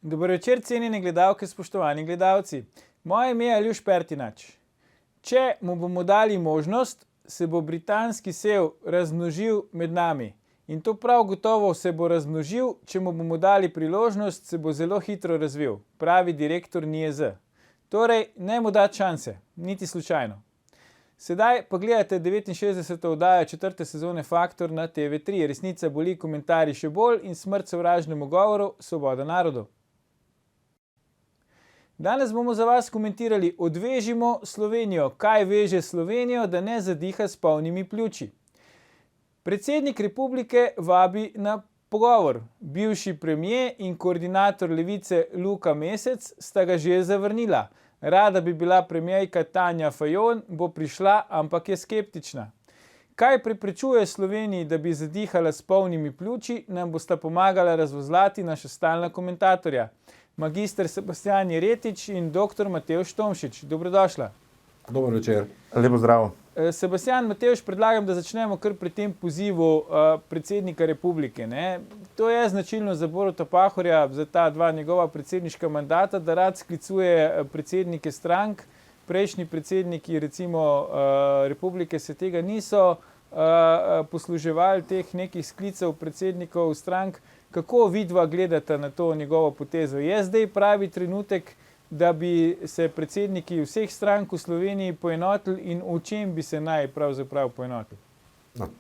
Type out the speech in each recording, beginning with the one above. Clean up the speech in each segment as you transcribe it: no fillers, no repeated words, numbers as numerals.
Dober večer, cenjene gledalke, spoštovani gledalci. Moje ime je Aljuš Pertinač. Če mu bomo dali možnost, se bo britanski sev razmnožil med nami. In to prav gotovo se bo razmnožil, če mu bomo dali priložnost, se bo zelo hitro razvil, pravi direktor NIJZ. Torej, ne mu dati šanse, niti slučajno. Sedaj pa gledate 69. oddajo 4. sezone Faktor na TV3. Resnica boli, komentarji še bolj in smrt sovražnemu govoru, svoboda narodu. Danes bomo za vas komentirali Odvežimo Slovenijo. Kaj veže Slovenijo, da ne zadiha s polnimi pljuči? Predsednik republike vabi na pogovor. Bivši premier in koordinator Levice Luka Mesec sta ga že zavrnila. Rada bi bila premierka Tanja Fajon, bo prišla, ampak je skeptična. Kaj preprečuje Sloveniji, da bi zadihala s polnimi pljuči, nam bosta pomagala razvozlati naša stalna komentatorja. Magister Sebastijan Jeretič in dr. Matevž Tomšič. Dobrodošla. Dober večer. Lepo zdrav. Sebastijan, Matevž, predlagam, da začnemo kar pri tem pozivu predsednika republike. Ne? To je značilno za Boruta Pahorja, za ta dva njegova predsedniška mandata, da rad sklicuje predsednike strank. Prejšnji predsedniki recimo republike se tega niso posluževali, teh nekih sklicev predsednikov strank. Kako vidva gledata na to njegovo potezo? Je zdaj pravi trenutek, da bi se predsedniki vseh strank v Sloveniji poenotili in v čem bi se naj pravzaprav poenotili?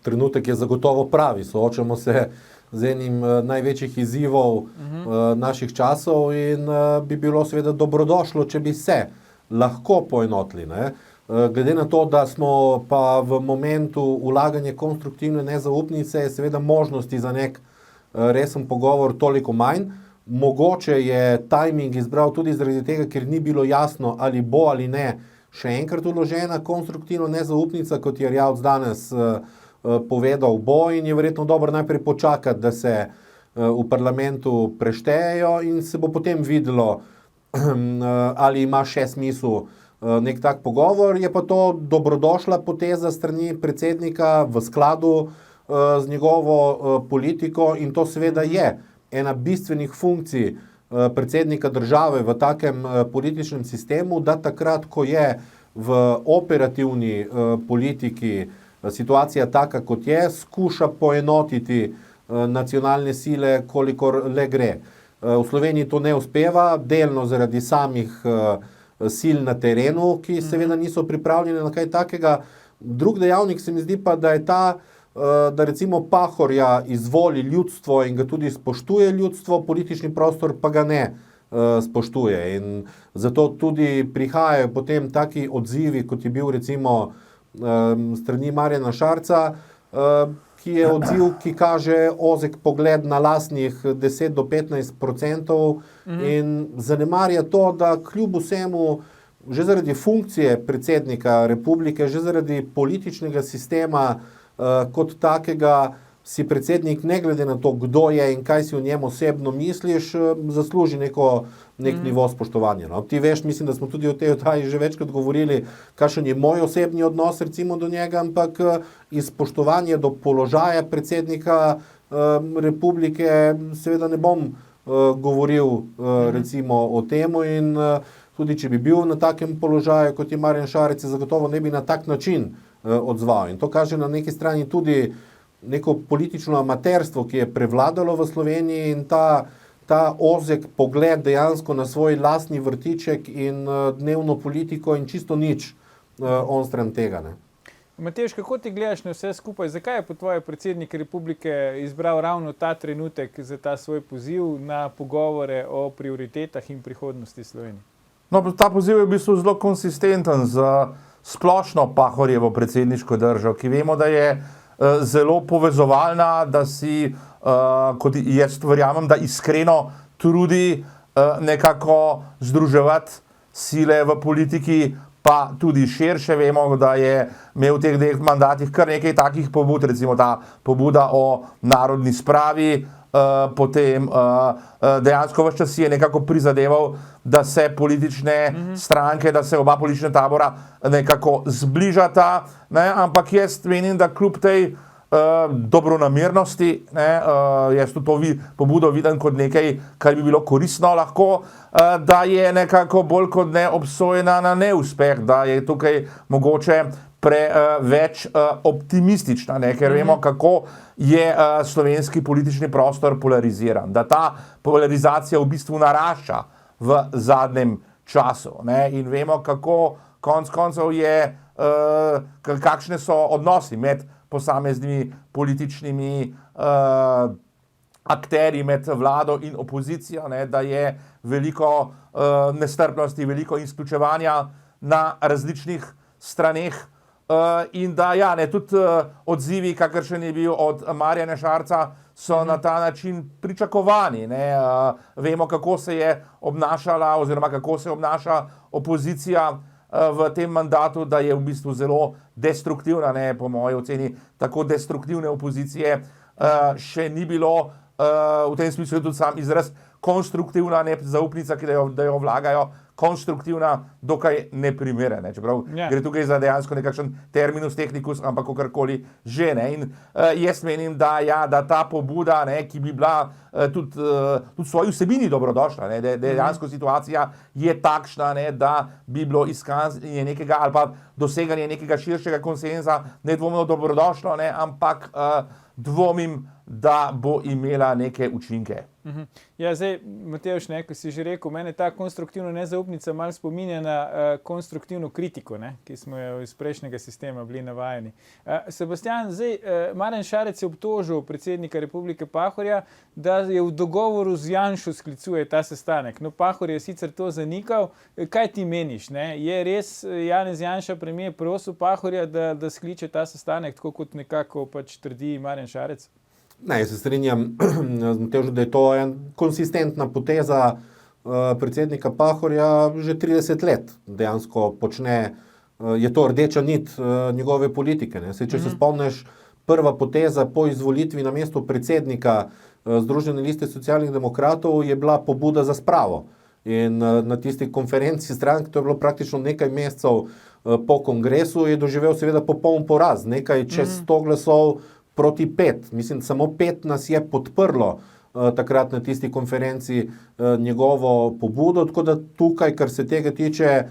Trenutek je zagotovo pravi. Soočamo se z enim največjih izzivov naših časov in bi bilo seveda dobrodošlo, če bi se lahko poenotili. Ne? Glede na to, da smo pa v momentu vlaganja konstruktivne nezaupnice, je seveda možnosti za nek resen pogovor toliko manj. Mogoče je tajming izbral tudi zaradi tega, ker ni bilo jasno, ali bo ali ne še enkrat vložena konstruktivna nezaupnica, kot je Erjavec danes povedal, bo, in je verjetno dobro najprej počakati, da se v parlamentu preštejejo in se bo potem videlo, ali ima še smisel nek tak pogovor. Je pa to dobrodošla poteza strani predsednika v skladu z njegovo politiko in to seveda je ena bistvenih funkcij predsednika države v takem političnem sistemu, da takrat, ko je v operativni politiki situacija taka, kot je, skuša poenotiti nacionalne sile, kolikor le gre. V Sloveniji to ne uspeva, delno zaradi samih sil na terenu, ki seveda niso pripravljene na kaj takega. Drug dejavnik se mi zdi pa, da je ta, da recimo Pahorja izvoli ljudstvo in ga tudi spoštuje ljudstvo, politični prostor pa ga ne spoštuje. In zato tudi prihajajo potem taki odzivi, kot je bil recimo strani Marjana Šarca, ki je odziv, ki kaže ozek pogled na lastnih 10 do 15% in zanemarja to, da kljub vsemu, že zaradi funkcije predsednika republike, že zaradi političnega sistema kot takega, si predsednik, ne glede na to, kdo je in kaj si o njem osebno misliš, zasluži nek nivo spoštovanja. No? Ti veš, mislim, da smo tudi o tej oddaji že večkrat govorili, kakšen je moj osebni odnos recimo do njega, ampak iz spoštovanja do položaja predsednika republike seveda ne bom govoril recimo o temu in tudi če bi bil na takem položaju, kot je Marjan Šarec, zagotovo ne bi na tak način odzval. In to kaže na neki strani tudi neko politično amaterstvo, ki je prevladalo v Sloveniji in ta ozek pogled dejansko na svoj lastni vrtiček in dnevno politiko in čisto nič onstran tega. Ne. Matevž, kako ti gledaš na vse skupaj? Zakaj je po tvoje predsednik republike izbral ravno ta trenutek za ta svoj poziv na pogovore o prioritetah in prihodnosti Slovenije? No, ta poziv je v bistvu zelo konsistenten z splošno Pahorjevo predsedniško držo, ki vemo, da je zelo povezovalna, da si, kot jaz verjamem, da iskreno trudi nekako združevati sile v politiki, pa tudi širše. Vemo, da je imel v teh dveh mandatih kar nekaj takih pobud, recimo ta pobuda o narodni spravi, potem dejansko ves čas si je nekako prizadeval, da se politične stranke, da se oba politična tabora nekako zbližata, ne? Ampak jaz menim, da kljub tej dobronamernosti, ne, jaz tudi to pobudo vidim kot nekaj, kar bi bilo koristno lahko, da je nekako bolj kot ne obsojena na neuspeh, da je tukaj mogoče preveč optimistična, ne, ker vemo, kako je slovenski politični prostor polariziran, da ta polarizacija v bistvu narašča v zadnjem času, ne, in vemo, kako konec koncev je, kakšne so odnosi med posameznimi političnimi akterji, med vlado in opozicijo, ne, da je veliko nestrpnosti, veliko izključevanja na različnih straneh in da ja, ne, tudi odzivi, kakršen je bil od Marjana Šarca, so na ta način pričakovani. Ne. Vemo, kako se je obnašala oziroma kako se obnaša opozicija v tem mandatu, da je v bistvu zelo destruktivna, ne, po moji oceni, tako destruktivne opozicije še ni bilo, v tem smislu je tudi sam izraz konstruktivna nezaupnica, ki da jo vlagajo, konstruktivna, dokaj neprimeren, ne, čeprav gre tukaj za dejansko nekakšen terminus technicus, ampak kakorkoli že, ne, in jaz menim, da ja, da ta pobuda, ne, ki bi bila tudi svoji vsebini dobrodošla, ne, da dejansko situacija je takšna, ne, da bi bilo iskanje nekega ali pa doseganje nekega širšega konsenza nedvomno dobrodošlo, ne, ampak dvomim, da bo imela neke učinke. Ja, zdaj, Matevž, ne, ko si že rekel, mene ta konstruktivna nezaupnica malo spominja na konstruktivno kritiko, ne, ki smo jo iz prejšnjega sistema bili navajeni. Sebastian, zdaj, Marjan Šarec je obtožil predsednika Republike Pahorja, da je v dogovoru z Janšo sklicuje ta sestanek. No, Pahor je sicer to zanikal. Kaj ti meniš, ne? Je res Janez Janša, premier, prosil Pahorja, da skliče ta sestanek, tako kot nekako pač trdi Marjan Šarec? Ne, jaz se strinjam, da je to en konsistentna poteza predsednika Pahorja že 30 let. Dejansko počne, je to rdeča nit njegove politike. Ne. Če se spomniš, prva poteza po izvolitvi na mesto predsednika Združene liste socialnih demokratov je bila pobuda za spravo. In na tisti konferenci strank, to je bilo praktično nekaj mesecev po kongresu, je doživel seveda popoln poraz. Nekaj čez 100 glasov proti 5. Mislim, samo 5 nas je podprlo takrat na tisti konferenci njegovo pobudo, tako da tukaj, kar se tega tiče,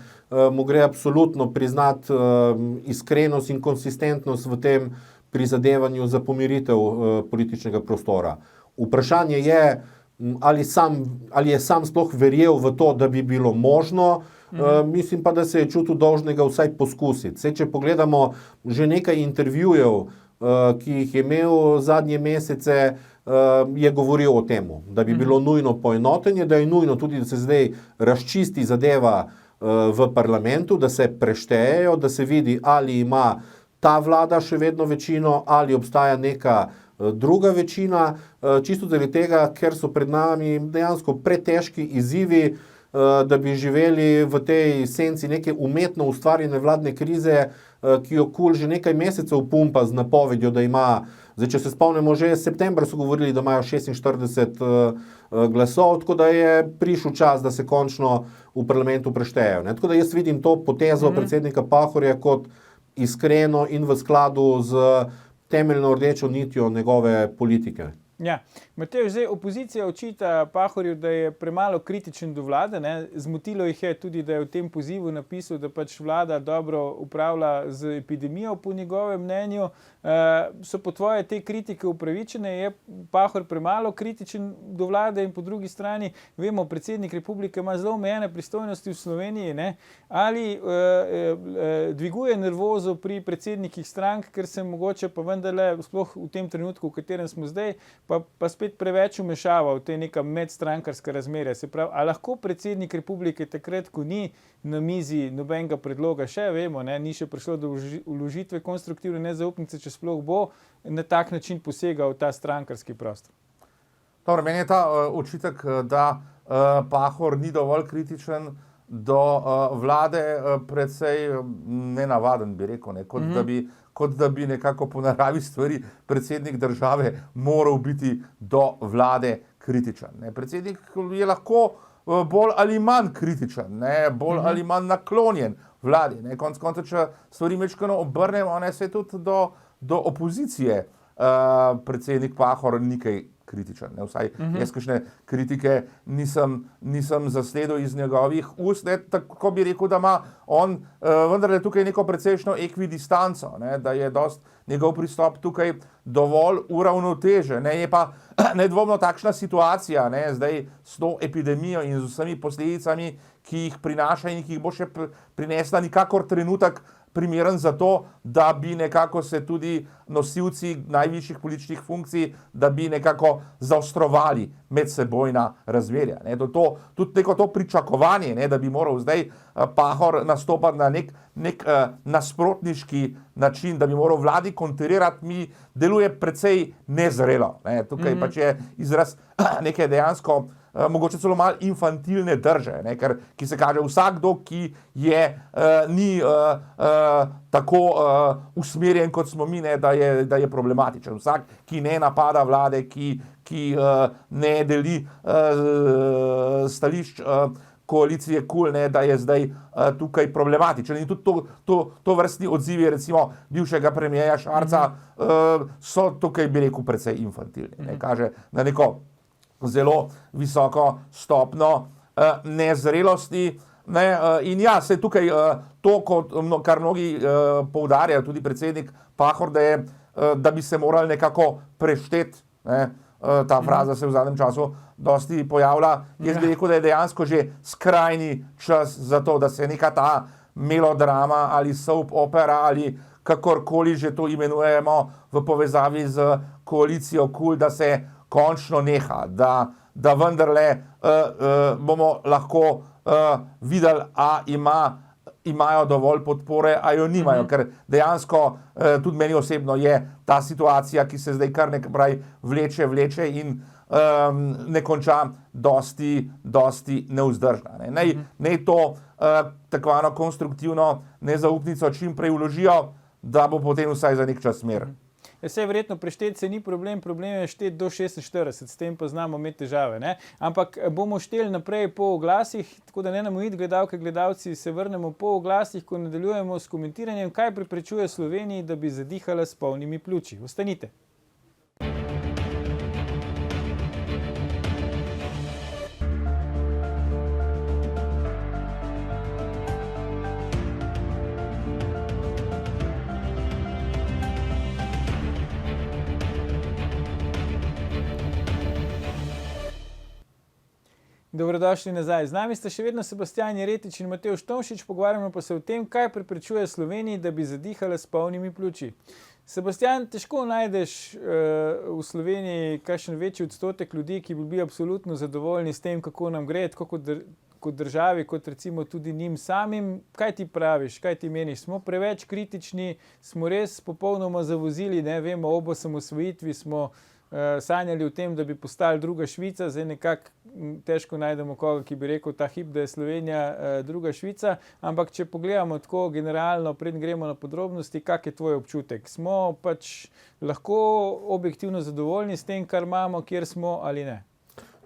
mu gre absolutno priznati iskrenost in konsistentnost v tem prizadevanju za pomiritev političnega prostora. Vprašanje je, ali je sam sploh verjel v to, da bi bilo možno, mislim pa, da se je čutil dolžnega vsaj poskusiti. Saj, če pogledamo že nekaj intervjujev, ki jih je imel zadnje mesece, je govoril o tem, da bi bilo nujno poenotenje, da je nujno tudi, da se zdaj razčisti zadeva v parlamentu, da se preštejejo, da se vidi, ali ima ta vlada še vedno večino, ali obstaja neka druga večina, čisto zaradi tega, ker so pred nami dejansko pretežki izzivi, da bi živeli v tej senci neke umetno ustvarjene vladne krize, ki jo KUL že nekaj mesecev pumpa z napovedjo, da ima, zdaj če se spomnimo, že septembra so govorili, da imajo 46 glasov, tako da je prišel čas, da se končno v parlamentu preštejejo. Tako da jaz vidim to potezo predsednika Pahorja kot iskreno in v skladu z temeljno rdečo nitjo njegove politike. Ja, Matevž, zdaj opozicija očita Pahorju, da je premalo kritičen do vlade, ne? Zmotilo jih je tudi, da je v tem pozivu napisal, da pač vlada dobro upravlja z epidemijo, po njegovem mnenju. So po tvoje te kritike upravičene? Je Pahor premalo kritičen do vlade in po drugi strani, vemo, predsednik republike ima zelo omejene pristojnosti v Sloveniji, ne? Ali dviguje nervozo pri predsednikih strank, ker se mogoče pa vendarle, sploh v tem trenutku, v katerem smo zdaj, pa spet preveč vmešava v te neka medstrankarska razmerja. Se pravi, a lahko predsednik republike takrat, ko ni na mizi nobenega predloga, še vemo, ne, ni še prišlo do vložitve konstruktivne nezaupnice, če sploh bo, na tak način posega v ta strankarski prostor? Dobro, meni je ta očitek, da Pahor ni dovolj kritičen do vlade, precej nenavaden, bi rekel, ne, kot da bi nekako po naravi stvari predsednik države moral biti do vlade kritičen. Ne. Predsednik je lahko bolj ali manj kritičen, ne, bolj ali manj naklonjen vladi. Konec koncev, če stvari mečkano obrnemo, se tudi do opozicije predsednik Pahor ni kaj kritičen. Ne? Vsaj jaz kakšne kritike nisem zasledil iz njegovih ust. Ne? Tako bi rekel, da ima on vendarle tukaj neko precejšno ekvidistanco, ne? Da je njegov pristop tukaj dovolj uravnotežen. Ne? Je pa nedvomno takšna situacija, ne? Zdaj s to epidemijo in z vsemi posledicami, ki jih prinaša in ki jih bo še prinesla, nikakor trenutek primeren za to, da bi nekako se tudi nosilci najvišjih političnih funkcij, da bi nekako zaostrovali medsebojna razmerja. Ne, tudi neko to pričakovanje, ne, da bi moral zdaj Pahor nastopati na nek nasprotniški način, da bi moral vladi konterirati, mi deluje precej nezrelo. Ne. Tukaj pač je izraz neke dejansko mogoče celo malo infantilne drže, ne, ki se kaže vsakdo, ki ni tako usmerjen, kot smo mi, ne, da je problematičen. Vsak, ki ne napada vlade, ki ne deli stališč koalicije KUL, ne, da je zdaj tukaj problematičen. In tudi to vrstni odzivi, recimo bivšega premierja Šarca, so tukaj, bi rekel, precej infantilni. Ne, kaže na neko zelo visoko stopno nezrelosti. Ne, in ja, se tukaj to, kar mnogi poudarjajo, tudi predsednik Pahor, da bi se morali nekako prešteti, ne, ta fraza se v zadnjem času dosti pojavlja. Jaz bi rekel, da je dejansko že skrajni čas za to, da se neka ta melodrama ali soap opera ali kakorkoli že to imenujemo v povezavi z koalicijo KUL, da se končno neha, da vendarle bomo lahko videli, a imajo dovolj podpore, a jo nimajo, ker dejansko tudi meni osebno je ta situacija, ki se zdaj kar nekaj vleče in ne konča dosti nevzdržna. Ne. Naj to tako konstruktivno nezaupnico čim prej vložijo, da bo potem vsaj za nek čas mir. Vse verjetno prešteti se ni problem je šteti do 46, s tem pa znamo imeti težave. Ne? Ampak bomo šteli naprej po oglasih, tako da ne nam uiti gledalke, gledalci, se vrnemo po oglasih, ko nadaljujemo s komentiranjem, kaj preprečuje Sloveniji, da bi zadihala s polnimi pljuči. Ostanite. Dobrodošli nazaj. Z nami sta še vedno Sebastijan Jeretič in Matevž Tomšič, pogovarjamo pa se o tem, kaj preprečuje Sloveniji, da bi zadihala s polnimi pljuči. Sebastijan, težko najdeš v Sloveniji kakšen večji odstotek ljudi, ki bi bili absolutno zadovoljni s tem, kako nam gre, tako kot državi, kot recimo tudi njim samim. Kaj ti praviš, kaj ti meniš? Smo preveč kritični, smo res popolnoma zavozili, ne vemo, ob osamosvojitvi smo sanjali o tem, da bi postali druga Švica, zdaj nekako težko najdemo koga, ki bi rekel ta hip, da je Slovenija druga Švica, ampak če pogledamo tako generalno, preden gremo na podrobnosti, kak je tvoj občutek? Smo pač lahko objektivno zadovoljni s tem, kar imamo, kjer smo ali ne?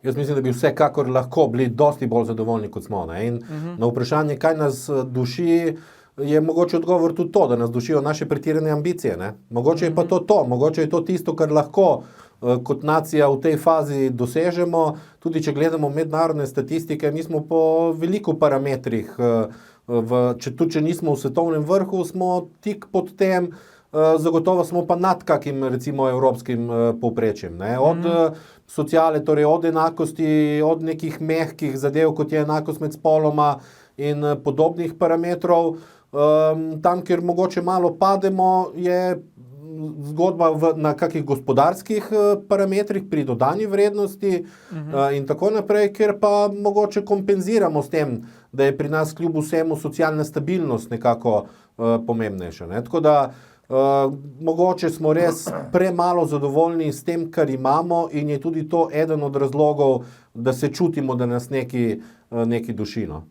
Jaz mislim, da bi vsekakor lahko bili dosti bolj zadovoljni, kot smo. Ne? In na vprašanje, kaj nas duši, je mogoče odgovor tudi to, da nas dušijo naše pretirane ambicije. Ne? Mogoče je pa to, mogoče je to tisto, kar lahko kot nacija v tej fazi dosežemo. Tudi če gledamo mednarodne statistike, mi smo po veliko parametrih, tudi če nismo v svetovnem vrhu, smo tik pod tem, zagotovo smo pa nad kakim recimo evropskim povprečjem. Ne? Od sociale, torej od enakosti, od nekih mehkih zadev, kot je enakost med spoloma in podobnih parametrov. Tam, kjer mogoče malo pademo, je zgodba na kakih gospodarskih parametrih pri dodani vrednosti in tako naprej, ker pa mogoče kompenziramo s tem, da je pri nas kljub vsemu socialna stabilnost nekako pomembnejša. Ne? Tako da mogoče smo res premalo zadovoljni s tem, kar imamo in je tudi to eden od razlogov, da se čutimo, da nas neki duši. No?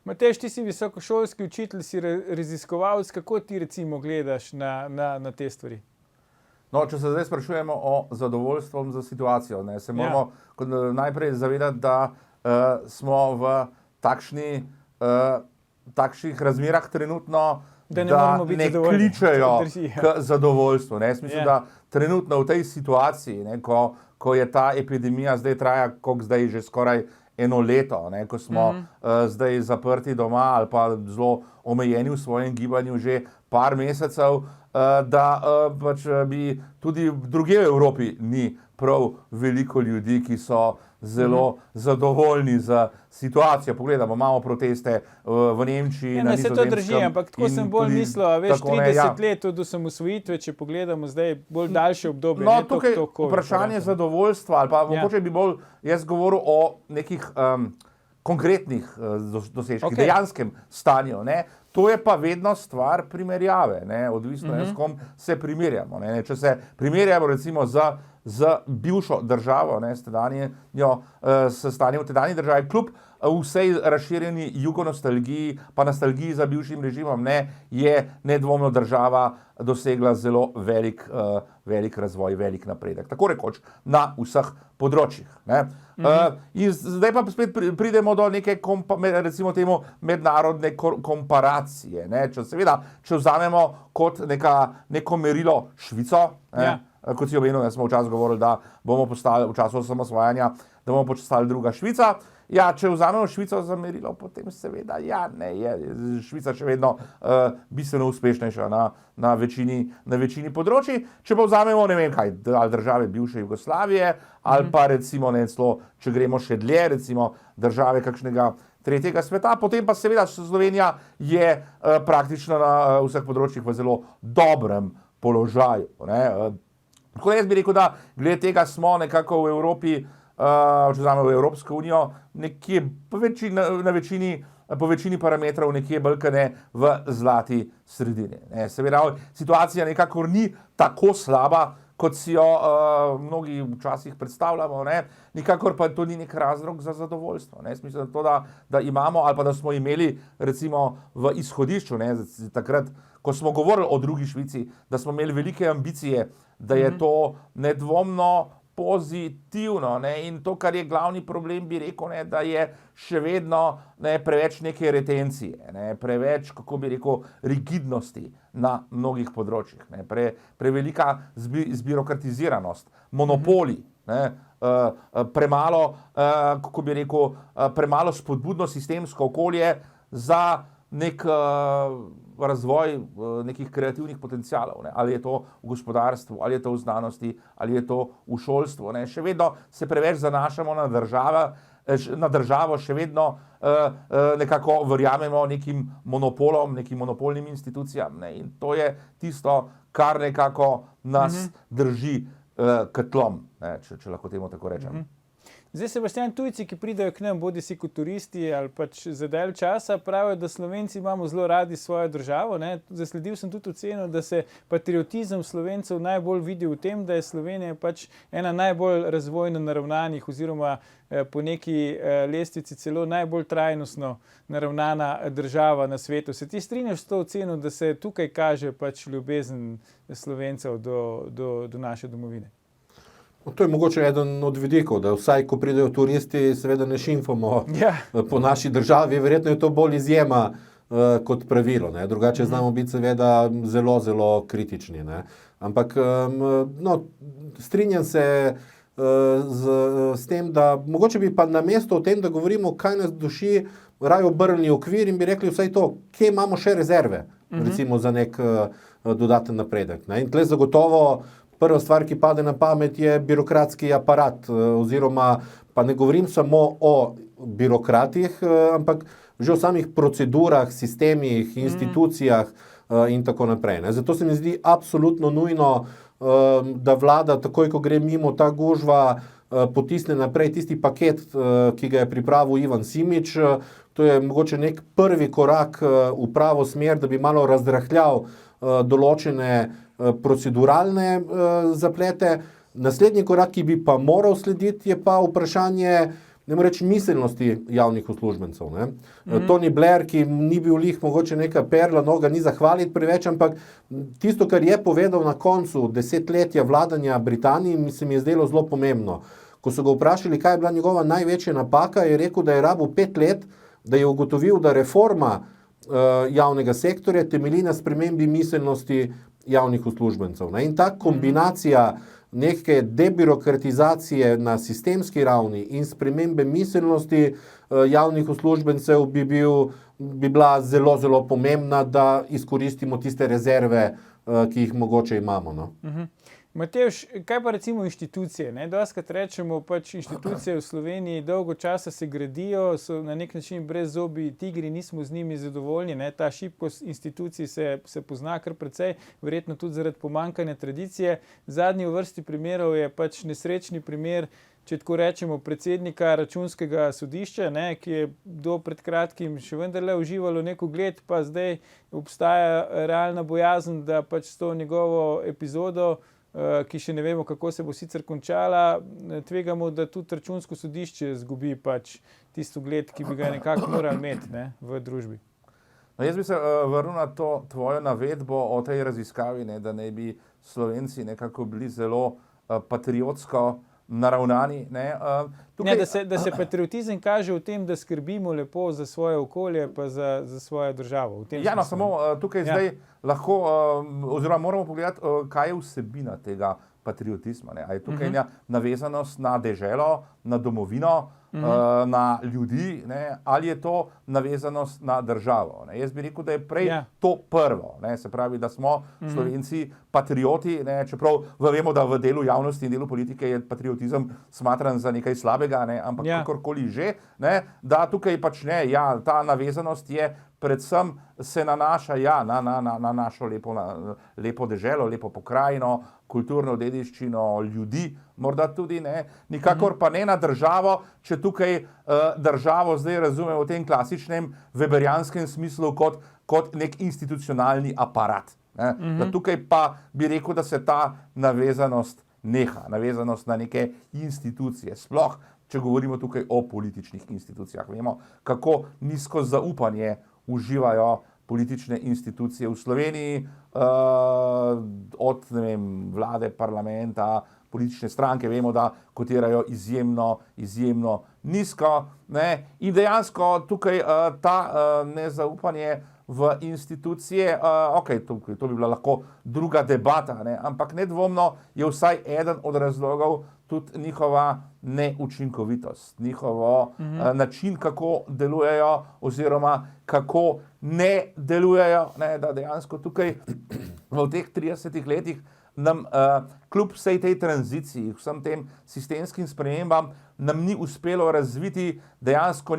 Matevž, ti si visokošolski učitelj, si raziskovalec, kako ti recimo gledaš na te stvari? No, če se zdaj sprašujemo o zadovoljstvu za situacijo, ne, se moramo najprej zavedati, da smo v takšnih razmerah trenutno, Da ne moramo biti ne zadovoljni. kličejo To drži, ja. k zadovoljstvu. Ne? Jaz mislim, Ja. da trenutno v tej situaciji, ne, ko je ta epidemija zdaj traja, koliko zdaj že skoraj eno leto, ne, ko smo zdaj zaprti doma ali pa zelo omejeni v svojem gibanju že par mesecev, da pač bi tudi drugje v Evropi ni prav veliko ljudi, ki so zelo zadovoljni z situacijo. Pogledamo, imamo proteste v Nemčiji, Ja, na se to Nizozemskem. drži, ampak tako in sem bolj tudi mislil, a veš, tako, 30 let od osamosvojitve, če pogledamo zdaj bolj daljše obdobje. No, ne toliko tukaj to COVID, vprašanje verjetno. zadovoljstva, ali pa Ja. mogoče bi bolj jaz govoril o nekih konkretnih dosežkih, Okej. dejanskem stanju. Ne? To je pa vedno stvar primerjave, ne? Odvisno je, s kom se primerjamo. Ne? Če se primerjamo recimo z bivšo državo, ne, s stanjem v tedanji državi, kljub vsej razširjeni jugonostalgiji, pa nostalgiji za bivšim režimom, ne, je nedvomno država dosegla zelo velik razvoj, velik napredek. Tako rekoč na vseh področjih. Ne. In zdaj pa spet pridemo do neke, recimo temu, mednarodne komparacije. Ne. Če vzamemo kot neko merilo Švico, ne, Ja. Kot si omenil, smo včasih govorili, da bomo postali v času osamosvajanja, da bomo postali druga Švica. Ja, če vzamemo Švico za merilo, potem seveda ja, ne, je Švica še vedno bistveno uspešnejša na večini področji. Če pa vzamemo, ne vem kaj, ali države bivše Jugoslavije, ali pa recimo, ne, celo, če gremo še dlje, recimo države kakšnega tretjega sveta, potem pa seveda Slovenija je praktično na vseh področjih v zelo dobrem položaju. Ne. Tako da jaz bi rekel, da glede tega smo nekako v Evropi, če vzamemo v Evropsko unijo, nekje po večini parametrov nekje bolj v zlati sredini. Ne. Seveda situacija nekako ni tako slaba, kot si jo mnogi včasih predstavljamo, ne. Nikakor pa to ni nek razlog za zadovoljstvo. Ne. Mislim, to, da imamo ali pa da smo imeli recimo v izhodišču, ne, takrat, ko smo govorili o drugi Švici, da smo imeli velike ambicije, da je to nedvomno pozitivno. Ne? In to, kar je glavni problem, bi rekel, ne, da je še vedno preveč neke retencije, ne? Preveč, kako bi rekel, rigidnosti na mnogih področjih. Ne? Prevelika zbirokratiziranost, monopoli, ne? Premalo, kako bi rekel, premalo spodbudno sistemsko okolje za nek razvoj nekih kreativnih potencialov. Ne? Ali je to v gospodarstvu, ali je to v znanosti, ali je to v šolstvu. Ne? Še vedno se preveč zanašamo na državo, še vedno nekako verjamemo nekim monopolom, nekim monopolnim institucijam. Ne? In to je tisto, kar nekako nas drži k tlom, ne? Če lahko temu tako rečem. Zdaj, Sebastijan, tujci, ki pridejo k nam, bodi si kot turisti ali pač za dalj časa, pravijo, da Slovenci imamo zelo radi svojo državo. Ne? Zasledil sem tudi oceno, da se patriotizem Slovencev najbolj vidi v tem, da je Slovenija pač ena najbolj razvojno naravnanih oziroma po neki lestvici celo najbolj trajnostno naravnana država na svetu. Se ti strinjaš s to oceno, da se tukaj kaže pač ljubezen Slovencev do naše domovine? To je mogoče eden od vidikov, da vsaj, ko pridejo turisti, seveda ne šimfamo po naši državi. Verjetno je to bolj izjema kot pravilo. Ne? Drugače znamo biti seveda zelo, zelo kritični. Ne? Ampak strinjam se s tem, da mogoče bi pa namesto o tem, da govorimo, kaj nas duši, raje obrnili okvir in bi rekli vsaj to, kje imamo še rezerve, recimo za nek dodaten napredek. Ne? In tle zagotovo prva stvar, ki pade na pamet, je birokratski aparat, oziroma pa ne govorim samo o birokratih, ampak že o samih procedurah, sistemih, institucijah in tako naprej. Ne. Zato se mi zdi absolutno nujno, da vlada takoj, ko gre mimo ta gužva, potisne naprej tisti paket, ki ga je pripravil Ivan Simič. To je mogoče nek prvi korak v pravo smer, da bi malo razrahljal določene proceduralne zaplete. Naslednji korak, ki bi pa moral slediti, je pa vprašanje, ne morem reči, miselnosti javnih uslužbencev. Ne? Tony Blair, ki ni bil lih mogoče neka perla, ga ni zahvaliti preveč, ampak tisto, kar je povedal na koncu desetletja vladanja Britaniji, se mi je zdelo zelo pomembno. Ko so ga vprašali, kaj je bila njegova največja napaka, je rekel, da je rabil 5 let, da je ugotovil, da reforma javnega sektorja temelji na spremembi miselnosti javnih uslužbencev. Ne? In ta kombinacija neke debirokratizacije na sistemski ravni in spremembe miselnosti javnih uslužbencev bi bila zelo, zelo pomembna, da izkoristimo tiste rezerve, ki jih mogoče imamo. No? Matevž, kaj pa recimo inštitucije? Dostakrat rečemo, inštitucije v Sloveniji dolgo časa se gradijo, so na nek način brezzobi tigri, nismo z njimi zadovoljni. Ta šibkost institucij se pozna kar precej, verjetno tudi zaradi pomanjkanja tradicije. Zadnji v vrsti primerov je nesrečni primer, če tako rečemo, predsednika Računskega sodišča, ki je do pred kratkim še vendarle uživalo nek ugled, pa zdaj obstaja realna bojazen, da s to njegovo epizodo, ki še ne vemo, kako se bo sicer končala, tvegamo, da tudi Računsko sodišče izgubi tisto ugled, ki bi ga nekako morali imeti v družbi. No, jaz bi se vrnil na to tvojo navedbo o tej raziskavi, da naj bi Slovenci nekako bili zelo patriotsko naravnani. Da se patriotizem kaže v tem, da skrbimo lepo za svoje okolje pa za svojo državo. Samo tukaj zdaj lahko, oziroma moramo pogledati, kaj je vsebina tega patriotizma. A je tukaj navezanost na deželo, na domovino, na ljudi, ali je to navezanost na državo. Jaz bi rekel, da je prej to prvo. Se pravi, da smo Slovenci patrioti, čeprav vemo, da v delu javnosti in delu politike je patriotizem smatran za nekaj slabega, ampak kakorkoli že, da tukaj ta navezanost je predvsem se nanaša na našo lepo deželo, lepo pokrajino, kulturno dediščino, ljudi, morda tudi nikakor pa ne na državo, če tukaj državo zdaj razumemo v tem klasičnem weberijanskem smislu kot nek institucionalni aparat. Da tukaj pa bi rekel, da se ta navezanost neha, navezanost na neke institucije, sploh če govorimo tukaj o političnih institucijah. Vemo, kako nizko zaupanje uživajo politične institucije v Sloveniji, od vlade, parlamenta, politične stranke, vemo, da kotirajo izjemno nizko. In dejansko tukaj ta nezaupanje v institucije, to bi bila lahko druga debata, ampak nedvomno je vsaj eden od razlogov tudi njihova neučinkovitost, njihov način, kako delujejo oziroma kako ne delujejo, da dejansko tukaj v teh 30 letih nam kljub vsej tej tranziciji, vsem tem sistemskim spremembam, nam ni uspelo razviti dejansko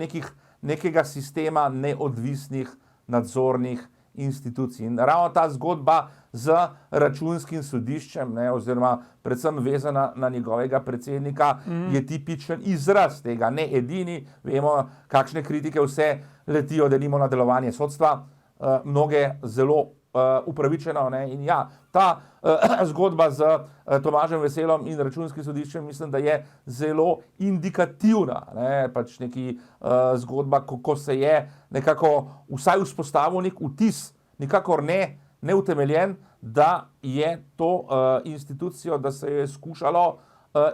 nekega sistema neodvisnih nadzornih institucij. In ravno ta zgodba z Računskim sodiščem, oziroma predvsem vezana na njegovega predsednika, je tipičen izraz tega, ne edini. Vemo, kakšne kritike vse letijo, denimo na delovanje sodstva, mnoge zelo upravičeno. In ta zgodba z Tomažem Veselom in Računskim sodiščem mislim, da je zelo indikativna. Neki zgodba, kako se je nekako vsaj vzpostavil nek vtis, nikakor neutemeljen, da je to institucijo, da se je skušalo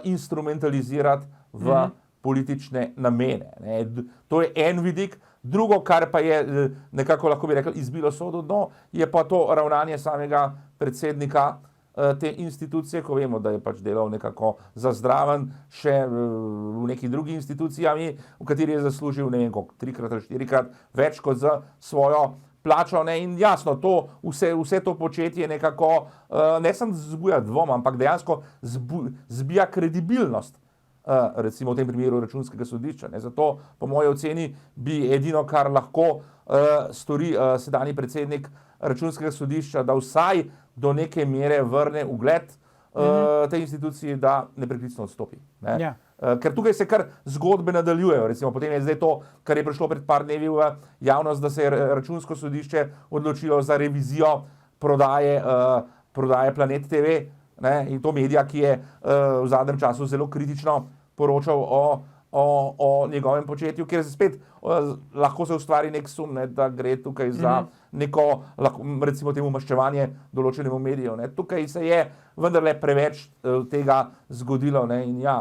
instrumentalizirati v politične namene. To je en vidik. Drugo, kar pa je nekako lahko bi rekel izbilo sodu dno, je pa to ravnanje samega predsednika te institucije, ko vemo, da je delal nekako za zdraven še v neki drugi institucijami, v kateri je zaslužil, ne vem koliko, 3 ali 4 več kot za svojo plačo. In jasno, vse to početje nekako ne samo zbuja dvom, ampak dejansko zbija kredibilnost. Recimo v tem primeru Računskega sodišča. Zato, po moji oceni, bi edino, kar lahko stori sedanji predsednik Računskega sodišča, da vsaj do neke mere vrne ugled tej instituciji, da nepreklicno odstopi. Ker tukaj se kar zgodbe nadaljujejo. Recimo, potem je zdaj to, kar je prišlo pred par dnevi v javnost, da se je Računsko sodišče odločilo za revizijo prodaje Planet TV, in to medija, ki je v zadnjem času zelo kritično poročal o o njegovem početju, ker se spet lahko se ustvari nek sum, ne, da gre tukaj za neko, recimo temu, maščevanje določenemu mediju. Ne. Tukaj se je vendarle preveč tega zgodilo, ne, in ja,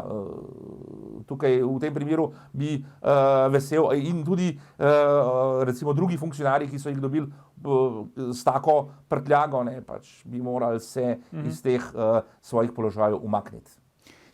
tukaj v tem primeru bi vesel in tudi recimo drugi funkcionarji, ki so jih dobili s tako prtljago, ne, pač bi morali se iz teh svojih položajev umakniti.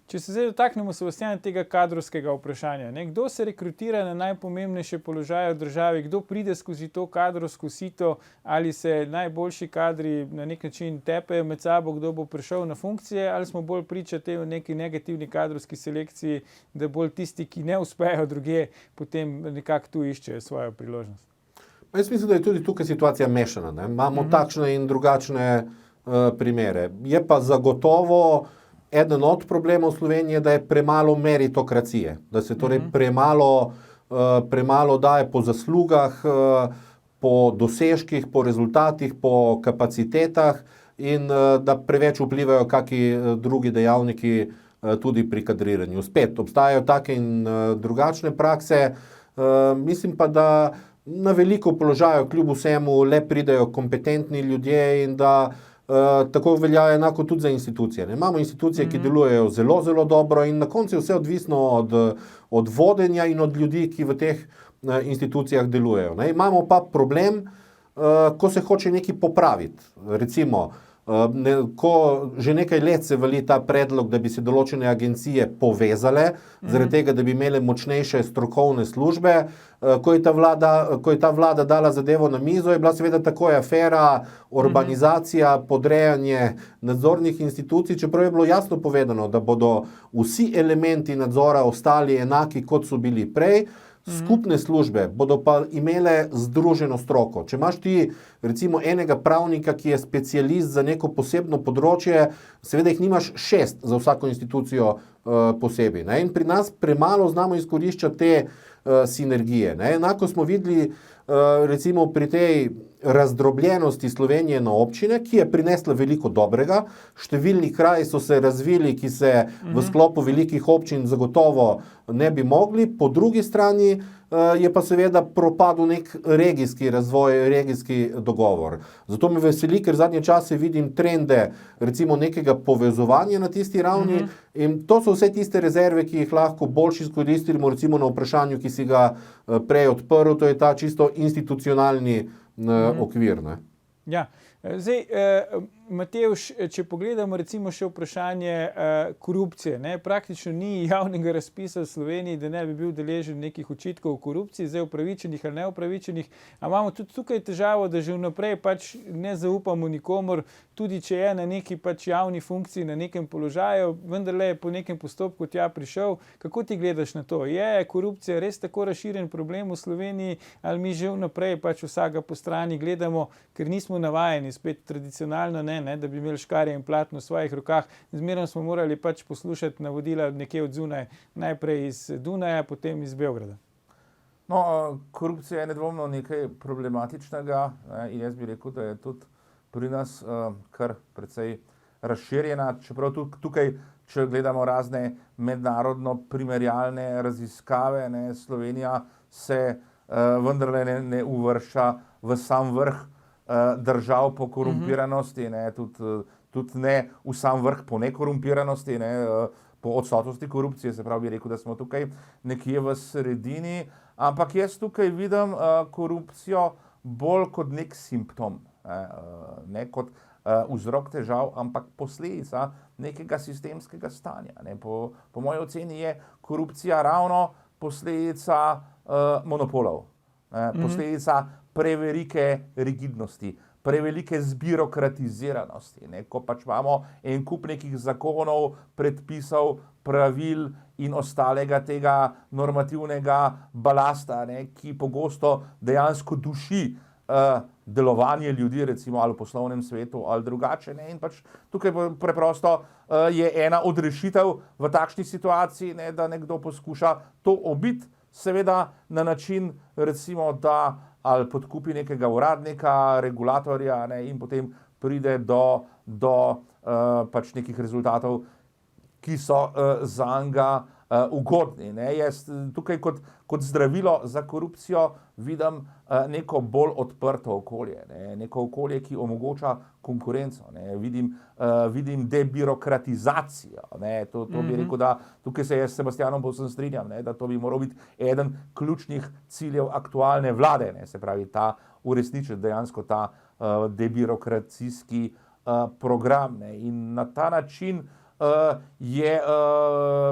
Če se zdaj dotaknemo, Sebastijan, tega kadrovskega vprašanja, ne? Kdo se rekrutira na najpomembnejše položaje v državi, kdo pride skozi to kadrovsko sito, ali se najboljši kadri na nek način tepejo med sabo, kdo bo prišel na funkcije, ali smo bolj priča tej neki negativni kadrovski selekciji, da bolj tisti, ki ne uspejo drugje, potem nekako tu iščejo svojo priložnost. Jaz mislim, da je tudi tukaj situacija mešana. Ne? Imamo takšne in drugačne primere. Je pa zagotovo eden od problemov Slovenije, da je premalo meritokracije, da se torej premalo daje po zaslugah, po dosežkih, po rezultatih, po kapacitetah in da preveč vplivajo kakšni drugi dejavniki tudi pri kadriranju. Spet obstajajo take in drugačne prakse, mislim pa, da na veliko položajev kljub vsemu le pridejo kompetentni ljudje in da tako velja enako tudi za institucije. Ne? Imamo institucije, ki delujejo zelo, zelo dobro in na koncu je vse odvisno od vodenja in od ljudi, ki v teh institucijah delujejo. Ne? Imamo pa problem, ko se hoče nekaj popraviti. Recimo, ko že nekaj let se vali ta predlog, da bi se določene agencije povezale, zaradi tega, da bi imele močnejše strokovne službe. Ko je ta vlada dala zadevo na mizo, je bila seveda takoj afera, urbanizacija, podrejanje nadzornih institucij, čeprav je bilo jasno povedano, da bodo vsi elementi nadzora ostali enaki, kot so bili prej. Skupne službe bodo pa imele združeno stroko. Če imaš ti recimo enega pravnika, ki je specialist za neko posebno področje, seveda jih nimaš 6 za vsako institucijo posebej. Ne? In pri nas premalo znamo izkoriščati te sinergije. Ne? Enako smo videli recimo pri tej razdrobljenosti Slovenije na občine, ki je prinesla veliko dobrega. Številni kraji so se razvili, ki se v sklopu velikih občin zagotovo ne bi mogli. Po drugi strani je pa seveda propadel nek regijski razvoj, regijski dogovor. Zato me veseli, ker zadnje čase vidim trende recimo nekega povezovanja na tisti ravni in to so vse tiste rezerve, ki jih lahko boljše izkoristimo recimo na vprašanju, ki si ga prej odprl, to je ta čisto institucionalni okvir. Ne? Ja, zdaj, Matevž, če pogledamo recimo še vprašanje korupcije, ne, praktično ni javnega razpisa v Sloveniji, da ne bi bil deležen nekih očitkov o korupciji, zdaj upravičenih ali neupravičenih, a imamo tudi tukaj težavo, da že vnaprej pač ne zaupamo nikomur, tudi če je na neki pač javni funkciji, na nekem položaju, vendarle je po nekem postopku tja prišel. Kako ti gledaš na to? Je korupcija res tako razširjen problem v Sloveniji, ali mi že vnaprej pač vsega po strani gledamo, ker nismo navajeni, spet tradicionalno ne, da bi imeli škarje in platno v svojih rokah. Zmeraj smo morali pač poslušati navodila nekje od zunaj, najprej iz Dunaja, potem iz Beograda. No, korupcija je nedvomno nekaj problematičnega, in jaz bi rekel, da je tudi pri nas kar precej razširjena, čeprav tukaj, če gledamo razne mednarodno primerjalne raziskave, ne, Slovenija se vendarle ne uvršča v sam vrh držav po korumpiranosti, ne, tudi ne v sam vrh po nekorumpiranosti, ne, po odsotnosti korupcije, se pravi, bi rekel, da smo tukaj nekje v sredini, ampak jaz tukaj vidim korupcijo bolj kot nek simptom, ne kot vzrok težav, ampak posledica nekega sistemskega stanja. Ne. Po moji oceni je korupcija ravno posledica monopolov, posledica prevelike rigidnosti, prevelike zbirokratiziranosti, ne, ko pač imamo en kup nekih zakonov, predpisov, pravil in ostalega tega normativnega balasta, ne, ki pogosto dejansko duši delovanje ljudi, recimo ali v poslovnem svetu ali drugače. Ne, in pač tukaj preprosto je ena od rešitev v takšni situaciji, ne, da nekdo poskuša to obiti, seveda na način, recimo, da ali podkupi nekega uradnika, regulatorja, ne, in potem pride do pač nekih rezultatov, ki so zanj ugodni. Ne. Jaz tukaj kot zdravilo za korupcijo vidim neko bolj odprto okolje, ne. Neko okolje, ki omogoča konkurenco. Ne. Vidim debirokratizacijo. Ne. To bi rekel, da tukaj se jaz s Sebastianom povsem strinjam, ne, da to bi moral biti eden ključnih ciljev aktualne vlade, ne. Se pravi, uresničiti dejansko ta debirokracijski program. Ne. In na ta način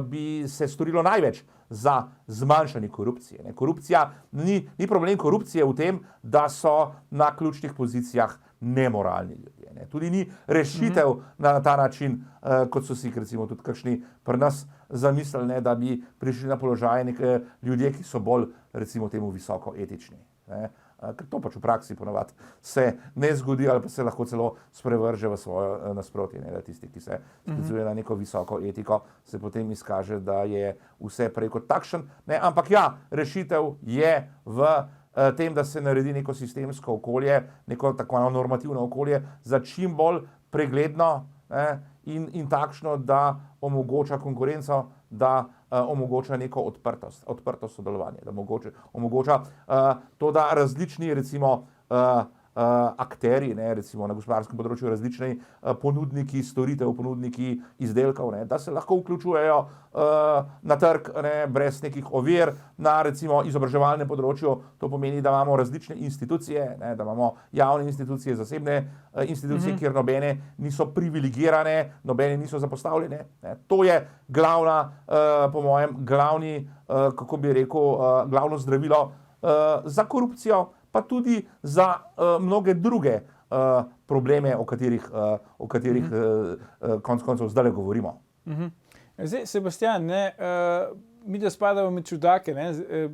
bi se storilo največ za zmanjšanje korupcije. Ne. Korupcija ni problem korupcije v tem, da so na ključnih pozicijah nemoralni ljudje. Ne. Tudi ni rešitev na ta način, kot so si recimo tudi kakšni pri nas zamislili, ne, da bi prišli na položaje neke ljudje, ki so bolj recimo temu visoko etični. Ne. Ker to pač v praksi ponavadi se ne zgodi ali pa se lahko celo sprevrže v svojo nasprotje. Ne, da tisti, ki se sklicuje na neko visoko etiko, se potem izkaže, da je vse prej kot takšen. Ne, ampak ja, rešitev je v tem, da se naredi neko sistemsko okolje, neko tako normativno okolje za čim bolj pregledno, ne, in takšno, da omogoča konkurenco, da omogoča neko odprto sodelovanje, da omogoča to, da različni recimo akteri, ne, recimo na gospodarskem področju različni ponudniki storitev, ponudniki izdelkov, ne, da se lahko vključujejo na trg, ne, brez nekih ovir. Na recimo izobraževalnem področju to pomeni, da imamo različne institucije, ne, da imamo javne institucije, zasebne institucije, kjer nobene niso privilegirane, nobene niso zapostavljene. Ne. To je glavna, po mojem, kako bi rekel, glavno zdravilo za korupcijo, pa tudi za mnoge druge probleme, o katerih konec koncev zdaj govorimo. Zdaj, Sebastian, ne, mi da spadamo med čudake, ne,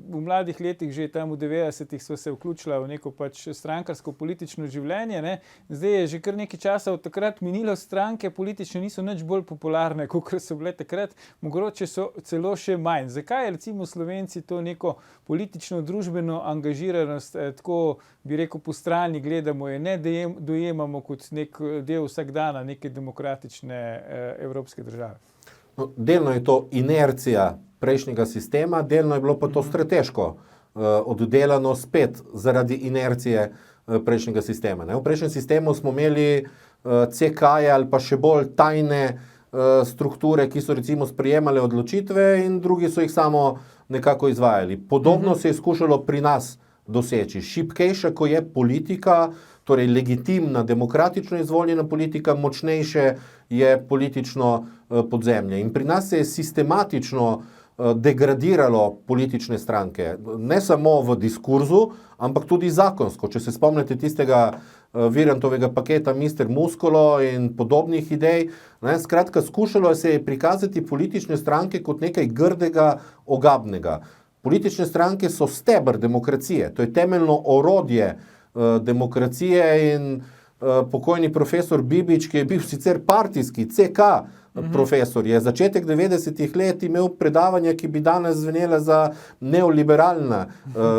v mladih letih, že tam v 90-ih so se vključila v neko pač strankarsko politično življenje, ne. Zdaj je že kar nekaj časa od takrat minilo, stranke politične niso nič bolj popularne, kakor so bile takrat, mogoče so celo še manj. Zakaj recimo Slovenci to neko politično družbeno angažiranost tako, bi rekel, po strani gledamo, je ne dojemamo kot nek del vsakdana neke demokratične evropske države? No, delno je to inercija prejšnjega sistema, delno je bilo pa to strateško oddelano spet zaradi inercije prejšnjega sistema. Ne? V prejšnjem sistemu smo imeli CK-je ali pa še bolj tajne strukture, ki so recimo sprejemale odločitve in drugi so jih samo nekako izvajali. Podobno se je skušalo pri nas doseči. Šibkejša, ko je politika, torej legitimna, demokratično izvoljena politika, močnejše je politično podzemlje. In pri nas se je sistematično degradiralo politične stranke. Ne samo v diskurzu, ampak tudi zakonsko. Če se spomnite tistega Virantovega paketa Mister Muskolo in podobnih idej, ne, skratka, skušalo se je prikazati politične stranke kot nekaj grdega, ogabnega. Politične stranke so steber demokracije, to je temeljno orodje demokracije in pokojni profesor Bibič, ki je bil sicer partijski CK profesor, je začetek 90-ih let imel predavanja, ki bi danes zvenela za neoliberalna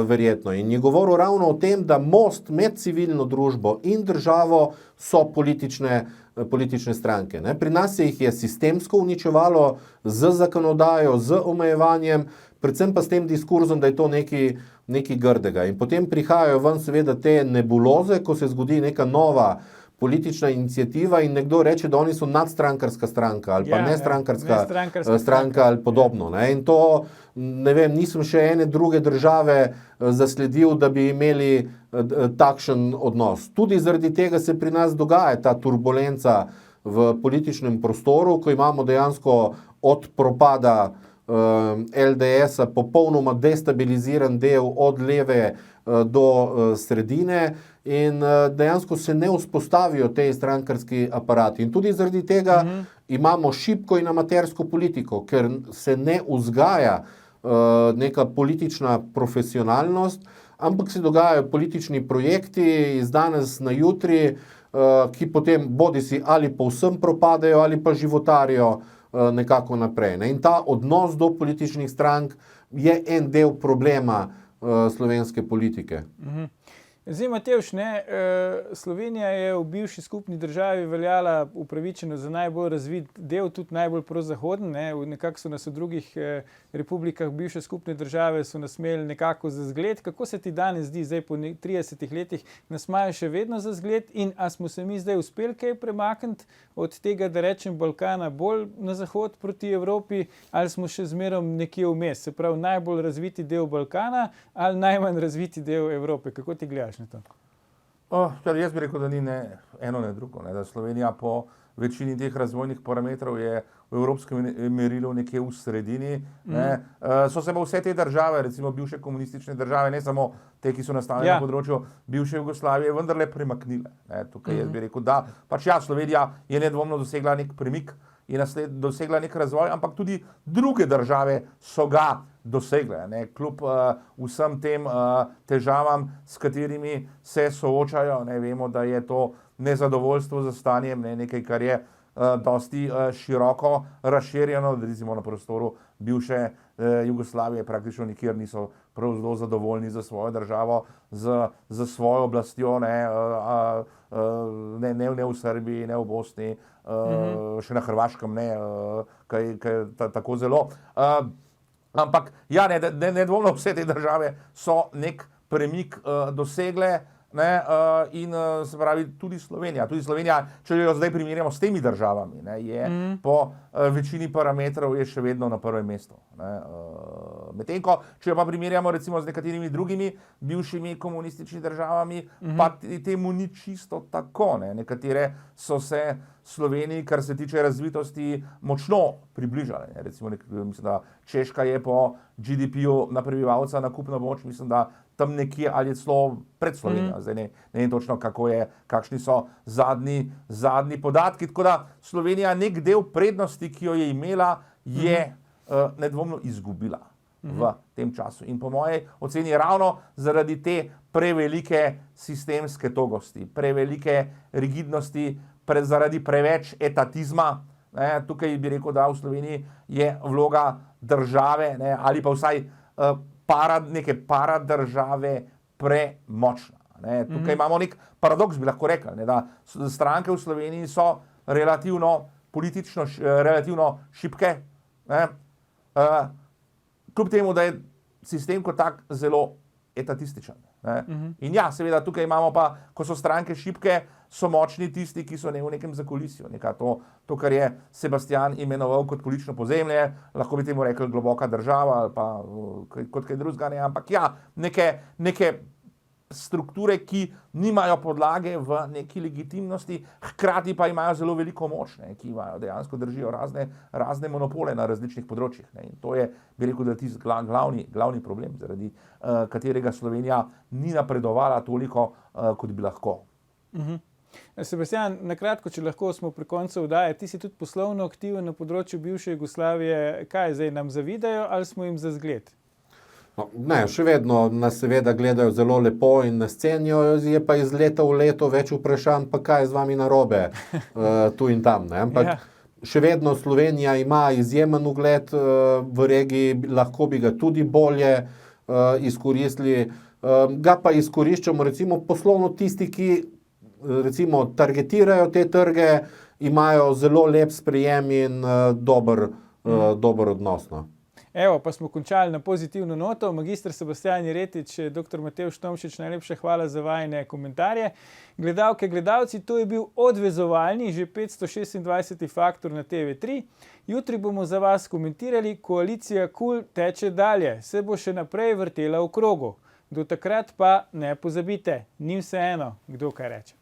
verjetno. In je govoril ravno o tem, da most med civilno družbo in državo so politične stranke. Ne? Pri nas se jih je sistemsko uničevalo z zakonodajo, z omejevanjem, predvsem pa s tem diskurzom, da je to nekaj grdega. In potem prihajajo ven seveda te nebuloze, ko se zgodi neka nova politična iniciativa in nekdo reče, da oni so nadstrankarska stranka ali pa nestrankarska stranka ali podobno. Ne? In to, ne vem, nisem še ene druge države zasledil, da bi imeli takšen odnos. Tudi zaradi tega se pri nas dogaja ta turbulenca v političnem prostoru, ko imamo dejansko od propada LDS-a popolnoma destabiliziran del od leve do sredine in dejansko se ne vzpostavijo te strankarski aparati. In tudi zaradi tega imamo šibko in amatersko politiko, ker se ne vzgaja neka politična profesionalnost, ampak se dogajajo politični projekti iz danes na jutri, ki potem bodisi ali povsem propadajo ali pa životarijo nekako naprej. Ne? In ta odnos do političnih strank je en del problema slovenske politike. Zdaj, Matevž, Slovenija je v bivši skupni državi veljala upravičeno za najbolj razvit del, tudi najbolj prozahoden. Nekako so nas v drugih republikah bivše skupne države so nas imeli nekako za zgled. Kako se ti danes zdi, zdaj po 30 letih, nas imajo še vedno za zgled in a smo se mi zdaj uspeli kaj premakniti od tega, da rečem Balkana, bolj na zahod proti Evropi, ali smo še zmerom nekje vmes, se pravi najbolj razviti del Balkana ali najmanj razviti del Evrope? Kako ti gledaš na to? Jaz bi rekel, da ni ne eno, ne drugo. Da Slovenija po večini teh razvojnih parametrov je v evropskem merilu nekje v sredini. So se pa vse te države, recimo bivše komunistične države, ne samo te, ki so nastale na področju bivše Jugoslavije, vendarle premaknile. Tukaj jaz bi rekel, da Slovenija je nedvomno dosegla nek premik, je dosegla nek razvoj, ampak tudi druge države so ga dosegle. Kljub vsem tem težavam, s katerimi se soočajo, vemo, da je to nezadovoljstvo za stanjem, nekaj, kar je dosti široko razširjeno, recimo na prostoru bivše Jugoslavije praktično nikjer niso prav zelo zadovoljni za svojo državo, za svojo oblastjo, ne v Srbiji, ne v Bosni, še na Hrvaškem ne, kaj tako zelo. Ampak nedvomno vse te države so nek premik dosegle. In se pravi tudi Slovenija. Tudi Slovenija, če jo zdaj primerjamo s temi državami, je po večini parametrov je še vedno na prvem mestu. Medtem ko, če jo pa primerjamo recimo z nekaterimi drugimi bivšimi komunističnimi državami, pa temu ni čisto tako. Nekatere so se Sloveniji, kar se tiče razvitosti, močno približale. Recimo, mislim, da Češka je po GDP-ju na prebivalca na kupno moč, mislim, da tam nekje ali celo pred Slovenijo. Zdaj ne vem točno, kakšni so zadnji podatki. Tako da Slovenija nek del prednosti, ki jo je imela, je nedvomno izgubila v tem času. In po moje oceni ravno zaradi te prevelike sistemske togosti, prevelike rigidnosti, zaradi preveč etatizma. Tukaj bi rekel, da v Sloveniji je vloga države ali pa vsaj neke paradržave premočna. Tukaj imamo nek paradoks, bi lahko rekli, da stranke v Sloveniji so politično relativno šibke, kljub temu, da je sistem kot tak zelo etatističen. In ja, seveda tukaj imamo pa, ko so stranke šibke, so močni tisti, ki so v nekem zakulisju. To, kar je Sebastian imenoval kot politično pozemlje, lahko bi temu rekli globoka država ali pa kot kaj drugega, ampak ja, neke strukture, ki nimajo podlage v neki legitimnosti, hkrati pa imajo zelo veliko moč, ki imajo dejansko držijo razne monopole na različnih področjih. In to je, bi rekel, da tisti glavni problem, zaradi katerega Slovenija ni napredovala toliko, kot bi lahko. Sebastian, na kratko, če lahko, smo pri koncu oddaje, ti si tudi poslovno aktiven na področju bivše Jugoslavije. Kaj zdaj, nam zavidajo ali smo jim za zgled? Ne, še vedno nas seveda gledajo zelo lepo in nas cenijo, je pa iz leta v leto več vprašanj, pa kaj je z vami narobe tu in tam. Ampak še vedno Slovenija ima izjemen ugled v regiji, lahko bi ga tudi bolje izkoristili. Ga pa izkoriščamo recimo poslovno tisti, ki recimo targetirajo te trge, imajo zelo lep sprejem in dober odnos. Evo, pa smo končali na pozitivno noto. Magister Sebastian Jeretič, dr. Matevž Tomšič, najlepša hvala za vajine komentarje. Gledalke, gledalci, to je bil odvezovalni, že 526. Faktor na TV3. Jutri bomo za vas komentirali, koalicija KUL teče dalje, se bo še naprej vrtela v krogu. Do takrat pa ne pozabite, ni vseeno, kdo kaj reče.